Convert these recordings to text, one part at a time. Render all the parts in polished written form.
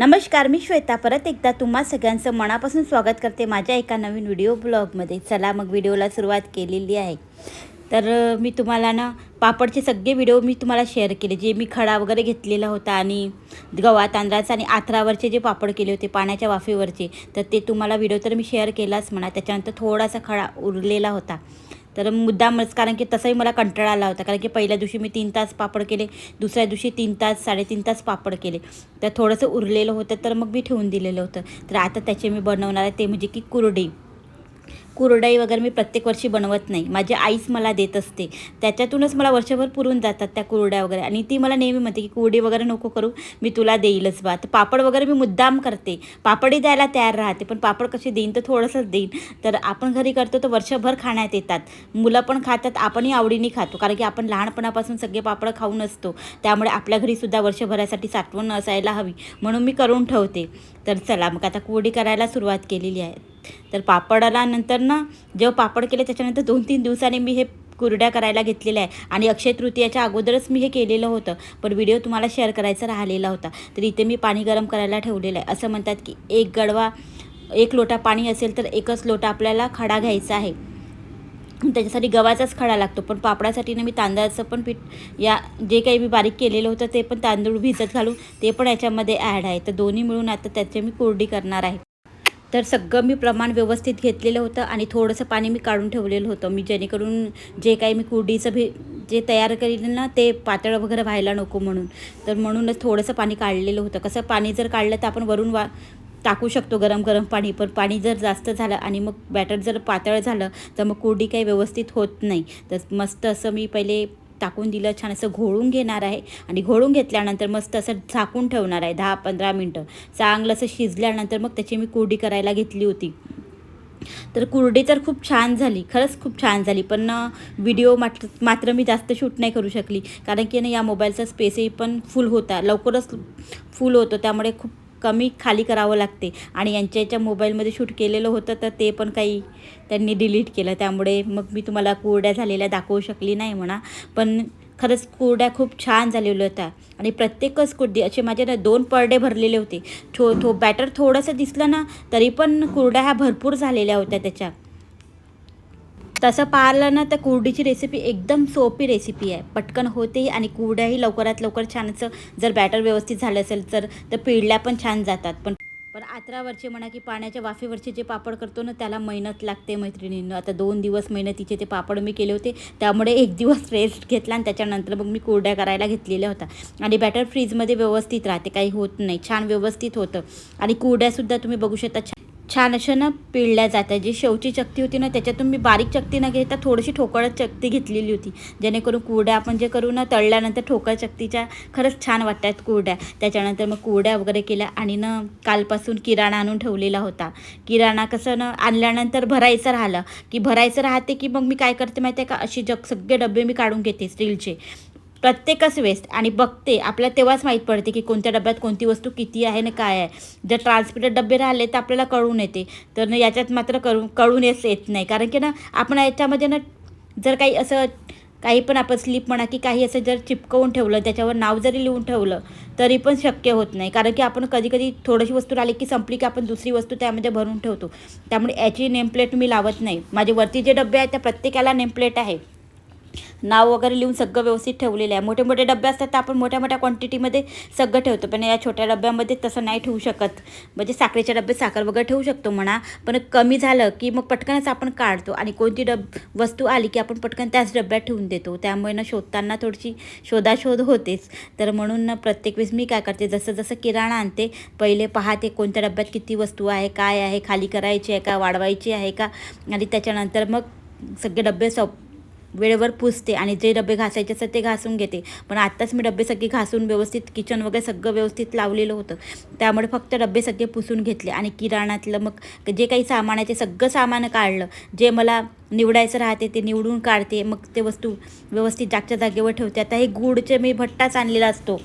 नमस्कार, मी श्वेता परत एकदा तुम्हा सगळ्यांचं मनापासून स्वागत करते माझ्या एका नवीन व्हिडिओ ब्लॉगमध्ये। चला मग व्हिडिओला सुरुवात केलेली आहे। तर मी तुम्हाला ना पापडचे सगळे व्हिडिओ मी तुम्हाला शेअर केले, जे मी खडा वगैरे घेतलेला होता आणि गव्हा तांदळाचा आणि आथरावरचे जे पापड केले होते पाण्याच्या वाफेवरचे, तर ते तुम्हाला व्हिडिओ तर मी शेअर केलाच म्हणा। त्याच्यानंतर थोडासा खडा उरलेला होता, तर मुद्दामच, कारण की तसंही मला कंटाळा आला होता, कारण की पहिल्या दिवशी मी 3 तास पापड केले, दुसऱ्या दिवशी 3 तास 3.5 तास पापड केले, तर थोडंसं उरलेलं होतं तर मग मी ठेवून दिलेलं होतं। तर आता त्याचे मी बनवणार आहे ते म्हणजे की कुरडई वगैरे मी प्रत्येक वर्षी बनवत नाही, माझी आईच मला देत असते, त्याच्यातूनच मला वर्षभर पुरून जातात त्या कुरड्या वगैरे। आणि ती मला नेहमी म्हणते की कुरडी वगैरे नको करू, मी तुला देईलच बा। तर पापड वगैरे मी मुद्दाम करते, पापडही द्यायला तयार राहते, पण पापड कसे देईन तर थोडंसंच देईन। तर आपण घरी करतो तर वर्षभर खाण्यात येतात, मुलं पण खातात, आपणही आवडीने खातो, कारण की आपण लहानपणापासून सगळे पापड खाऊन असतो, त्यामुळे आपल्या घरीसुद्धा वर्षभरासाठी साठवण असायला हवी, म्हणून मी करून ठेवते। तर चला मग आता कुरडी करायला सुरुवात केलेली आहे। तर पापडाला नंतर ना जेव्हा पापड केले त्याच्यानंतर 2-3 दिवसांनी मी हे कुरड्या करायला घेतलेल्या आहे, आणि अक्षय तृतीयाच्या अगोदरच मी हे केलेलं होतं, पण व्हिडिओ तुम्हाला शेअर करायचा राहिलेला होता। तर इथे मी पाणी गरम करायला ठेवलेलं आहे। असं म्हणतात की एक लोटा पाणी असेल तर एकच लोटा आपल्याला खडा घ्यायचा आहे, त्याच्यासाठी गव्हाचाच खडा लागतो, पण पापडासाठी ना मी तांदळाचं पण पीठ, या जे काही मी बारीक केलेलं होतं ते पण तांदूळ भिजत घालून ते पण याच्यामध्ये ॲड आहे। तर दोन्ही मिळून आता त्याचे मी कुरडी करणार आहे। तर सगळं मी प्रमाण व्यवस्थित घेतलेलं होतं आणि थोडंसं पाणी मी काढून ठेवलेलं होतं, मी जेणेकरून जे काही मी कुरडीचं जे तयार केलेलं ना ते पातळ वगैरे व्हायला नको म्हणून। तर म्हणूनच थोडंसं पाणी काढलेलं होतं। कसं पाणी जर काढलं तर आपण वरून टाकू शकतो गरम पाणी, पण पाणी जर जास्त झालं आणि मग बॅटर जर पातळ झालं तर मग कुरडी काही व्यवस्थित होत नाही। तर मस्त असं मी पहिले टाकून दिलं, छान असं घोळून घेणार आहे, आणि घोळून घेतल्यानंतर मस्त असं झाकून ठेवणार आहे 10-15 मिनटं। चांगलं असं शिजल्यानंतर मग त्याची मी कुरडी करायला घेतली होती। तर कुरडी तर खूप छान झाली, खरंच खूप छान झाली, पण व्हिडिओ मात्र मी जास्त शूट नाही करू शकली, कारण की ना या मोबाईलचा स्पेसही पण फुल होता, लवकरच फुल होतो, त्यामुळे खूप कमी खाली करावं लागते। आणि यांच्या मोबाईलमध्ये शूट केलेलं होतं तर ते पण काही त्यांनी डिलीट केलं, त्यामुळे मग मी तुम्हाला कुरड्या झालेल्या दाखवू शकली नाही म्हणा। पण खरंच कुरड्या खूप छान झालेल्या होत्या, आणि प्रत्येकच कुरडी असे माझे ना 2 परडे भरलेले होते। बॅटर थोडंसं दिसलं ना तरी पण कुरड्या ह्या भरपूर झालेल्या होत्या त्याच्या। तसं पाहिलं ना तर कुरडीची रेसिपी एकदम सोपी रेसिपी आहे, पटकन होते, आणि कुरड्याही लवकरात लवकर छान असं जर बॅटर व्यवस्थित झालं असेल तर पिळल्या पण छान जातात। पण आतरावरचे म्हणा की पाण्याच्या वाफेवरचे जे पापड करतो ना त्याला मेहनत लागते मैत्रिणींनो। आता 2 दिवस मेहनतीचे ते पापड मी केले होते, त्यामुळे 1 दिवस रेस्ट घेतला, आणि त्याच्यानंतर मग मी कुरड्या करायला घेतलेल्या होत्या। आणि बॅटर फ्रीजमध्ये व्यवस्थित राहते, काही होत नाही, छान व्यवस्थित होतं। आणि कुरड्यासुद्धा तुम्ही बघू शकता छान अशा ना पिळल्या जातात। जी शेवची चकती होती ना त्याच्यातून मी बारीक चकती न घेता थोडीशी ठोकळ चकती घेतलेली होती, जेणेकरून कुरड्या आपण जे करू ना तळल्यानंतर ठोकळ चकतीच्या खरंच छान वाटतात कुरड्या। त्याच्यानंतर मग कुरड्या वगैरे केल्या, आणि ना कालपासून किराणा आणून ठेवलेला होता। किराणा कसं ना आणल्यानंतर भरायचं राहते की मग मी काय करते माहिती आहे का, अशी सगळे डबे मी काढून घेते स्टीलचे, प्रत्येकच वेस्ट, आणि बघते आपल्याला तेव्हाच माहीत पडते की कोणत्या डब्यात कोणती वस्तू किती आहे ना काय आहे। जर ट्रान्सपरंट डबे राहिले तर आपल्याला कळून येते, तर ना याच्यात मात्र कळून येत नाही, कारण की ना आपण याच्यामध्ये ना जर काही पण आपण स्लिप म्हणा की काही असं जर चिपकवून ठेवलं, त्याच्यावर नाव जरी लिहून ठेवलं तरी पण शक्य होत नाही, कारण की आपण कधी थोडीशी वस्तू राहिली की संपली की आपण दुसरी वस्तू त्यामध्ये भरून ठेवतो, त्यामुळे याची नेमप्लेट मी लावत नाही। माझे वरती जे डबे आहेत त्या प्रत्येकाला नेमप्लेट आहे, नाव वगैरे लिहून सगळं व्यवस्थित ठेवलेलं आहे। मोठे मोठे डबे असतात तर आपण मोठ्या मोठ्या क्वांटिटीमध्ये सगळं ठेवतो, पण या छोट्या डब्यामध्ये तसं नाही ठेवू शकत, म्हणजे साखरेच्या डब्यात साखर वगैरे ठेवू शकतो म्हणा, पण कमी झालं की मग पटकनच आपण काढतो, आणि कोणती वस्तू आली की आपण पटकन त्याच डब्यात ठेवून देतो, त्यामुळे ना शोधताना थोडीशी शोधाशोध होतेच। तर म्हणून ना प्रत्येक वेळेस मी काय करते, जसं किराणा आणते पहिले पाहते कोणत्या डब्यात किती वस्तू आहे, काय आहे, खाली करायची आहे का, वाढवायची आहे का, आणि त्याच्यानंतर मग सगळे डबे वेळेवर पुसते, आणि जे डबे घासायचे असतात ते घासून घेते। पण आत्ताच मी डबे सगळे घासून व्यवस्थित किचन वगैरे सगळं व्यवस्थित लावलेलं होतं, त्यामुळे फक्त डबे सगळे पुसून घेतले, आणि किराणातलं मग जे काही सामान आहे ते सगळं सामान काढलं, जे मला निवडायचं राहते ते निवडून काढते, मग ते वस्तू व्यवस्थित जागच्या जागेवर ठेवते। आता हे गुळचे मी भट्टाच आणलेला असतो,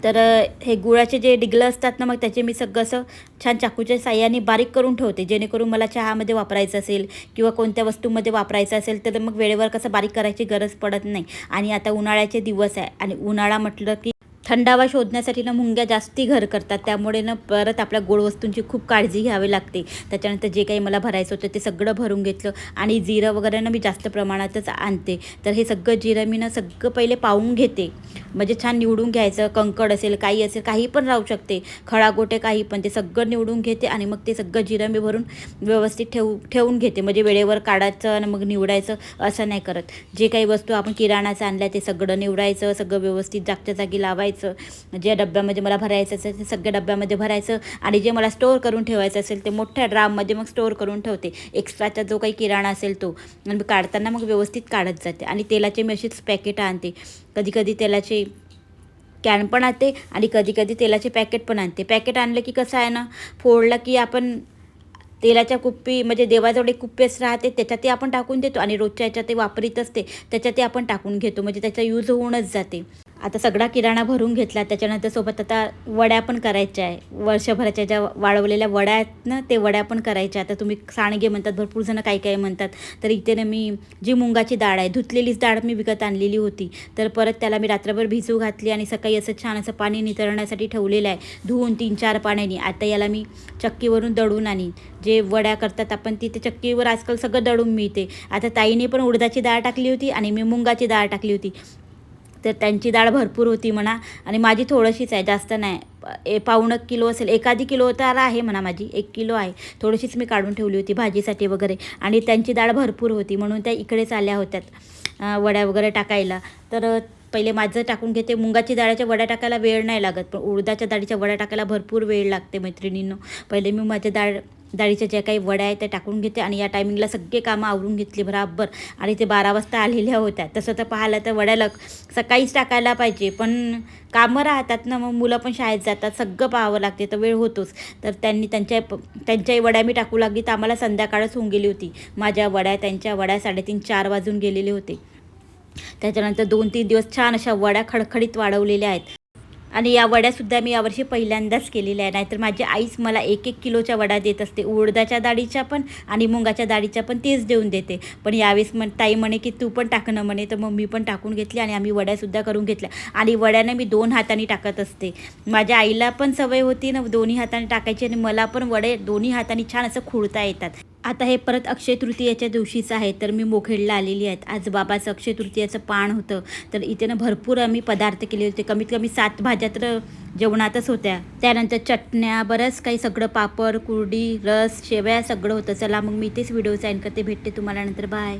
तर हे गुळाचे जे डिगलं असतात ना मग त्याचे मी सगळं असं छान चाकूच्या साह्याने बारीक करून ठेवते, जेणेकरून मला चहामध्ये वापरायचं असेल किंवा कोणत्या वस्तूमध्ये वापरायचं असेल तर मग वेळेवर कसं बारीक करायची गरज पडत नाही। आणि आता उन्हाळ्याचे दिवस आहे, आणि उन्हाळा म्हटलं की थंडावा शोधण्यासाठी ना मुंग्या जास्ती घर करतात, त्यामुळे ना परत आपल्या गोड वस्तूंची खूप काळजी घ्यावी लागते. त्याच्यानंतर जे काही मला भरायचं होतं ते सगळं भरून घेतलं आणि जिरं वगैरे ना मी जास्त प्रमाणातच आणते. तर हे सगळं जिरं मी ना सगळं पहिले पावून घेते, म्हणजे छान निवडून घ्यायचं. कंकड असेल, काही असेल, काही पण राहू शकते, खळागोटे काही पण, ते सगळं निवडून घेते आणि मग ते सगळं जिरं मी भरून व्यवस्थित ठेवून घेते. म्हणजे वेळेवर काढायचं आणि मग निवडायचं असं नाही करत. जे काही वस्तू आपण किराणाचं आणल्या ते सगळं निवडायचं, सगळं व्यवस्थित जागच्या जागी लावायचं. जे डब्यामध्ये मला भरायचं असेल ते सगळ्या डब्यामध्ये भरायचं आणि जे मला स्टोअर करून ठेवायचं असेल ते मोठ्या ड्राममध्ये मग स्टोअर करून ठेवते. एक्स्ट्राचा जो काही किराणा असेल तो, आणि काढताना मग व्यवस्थित काढत जाते. आणि तेलाचे मी अशीच पॅकेट आणते. कधी कधी तेलाचे कॅन पण आणते आणि कधी कधी तेलाचे पॅकेट पण आणते. पॅकेट आणलं की कसं आहे ना, फोडलं की आपण तेलाच्या कुप्पी, म्हणजे देवाजवळ एक कुप्पीच राहते त्याच्यात ते आपण टाकून देतो आणि रोजच्या याच्यात ते वापरीत असते त्याच्यात ते आपण टाकून घेतो, म्हणजे त्याचा यूज होऊनच जाते. आता सगळा किराणा भरून घेतला. त्याच्यानंतर सोबत आता वड्या पण करायच्या आहे. वर्षभराच्या ज्या वाळवलेल्या वड्या आहेत ना, ते वड्या पण करायच्या. आता तुम्ही सांडगे म्हणतात, भरपूर जण काही काही म्हणतात. तर इथे ना मी जी मुंगाची डाळ आहे, धुतलेलीच डाळ मी विकत आणलेली होती, तर परत त्याला मी रात्रभर भिजू घातली आणि सकाळी असं छान असं पाणी नितळण्यासाठी ठेवलेलं आहे, धुवून 3-4 पाण्याने. आता याला मी चक्कीवरून दळून आणीन. जे वड्या करतात आपण तिथे चक्कीवर आजकाल सगळं दळून मिळते. आता ताईने पण उडदाची डाळ टाकली होती आणि मी मुंगाची डाळ टाकली होती, तर त्यांची डाळ भरपूर होती म्हणा आणि माझी थोडीशीच आहे, जास्त नाही. पाऊण किलो असेल, एखादी किलो तर आहे म्हणा, माझी 1 किलो आहे. थोडीशीच मी काढून ठेवली होती भाजीसाठी वगैरे, आणि त्यांची डाळ भरपूर होती म्हणून त्या इकडेच आल्या होत्यात वड्या वगैरे टाकायला. तर पहिले माझं टाकून घेते. मुंगाची डाळीच्या वड्या टाकायला वेळ नाही लागत, पण उडदाच्या डाळीच्या वड्या टाकायला भरपूर वेळ लागते मैत्रिणींनो. पहिले मी माझ्या डाळीच्या ज्या काही वड्या आहेत त्या टाकून घेते आणि या टायमिंगला सगळे कामं आवरून घेतली बराबर. आणि ते 12 वाजता आलेल्या होत्या. तसं तर पाहिलं तर वड्याला सकाळीच टाकायला पाहिजे, पण कामं राहतात ना, मग मुलं पण शाळेत जातात, सगळं पाहावं लागते, तर वेळ होतोच. तर त्यांच्याही वड्या मी टाकू लागली तर आम्हाला संध्याकाळच होऊन गेली होती. माझ्या वड्या, त्यांच्या वड्या 3:30-4 वाजून गेलेले होते. त्याच्यानंतर 2-3 दिवस छान अशा वड्या खडखडीत वाढवलेल्या आहेत. आणि या वड्यासुद्धा मी यावर्षी पहिल्यांदाच केलेल्या आहे. नाहीतर माझी आईच मला 1-1 किलोच्या वड्या देत असते, उडदाच्या डाळीच्या पण आणि मुंगाच्या डाळीच्या पण, तेच देऊन देते. पण यावेळेस ताई म्हणे की तू पण टाकणं म्हणे, तर मग मी पण टाकून घेतली आणि आम्ही वड्यासुद्धा करून घेतल्या. आणि वड्याने मी 2 हातांनी टाकत असते. माझ्या आईला पण सवय होती ना दोन्ही हाताने टाकायची, आणि मला पण वडे दोन्ही हातांनी छान असं खुडता येतात. आता हे परत अक्षय तृतीयेच्या दिवशीचं आहे, तर मी मोखेडला आलेली आहेत. आज बाबाचं अक्षय तृतीयाचं पाण होतं, तर इथे ना भरपूर आम्ही पदार्थ केले होते. कमीत कमी 7 भाज्या तर जेवणातच होत्या. त्यानंतर चटण्या, बरंच काही, सगळं पापड, कुरडी, रस, शेवया सगळं होतं. चला मग मी इथेच व्हिडिओ साईन करते. भेटते तुम्हाला नंतर. बाय.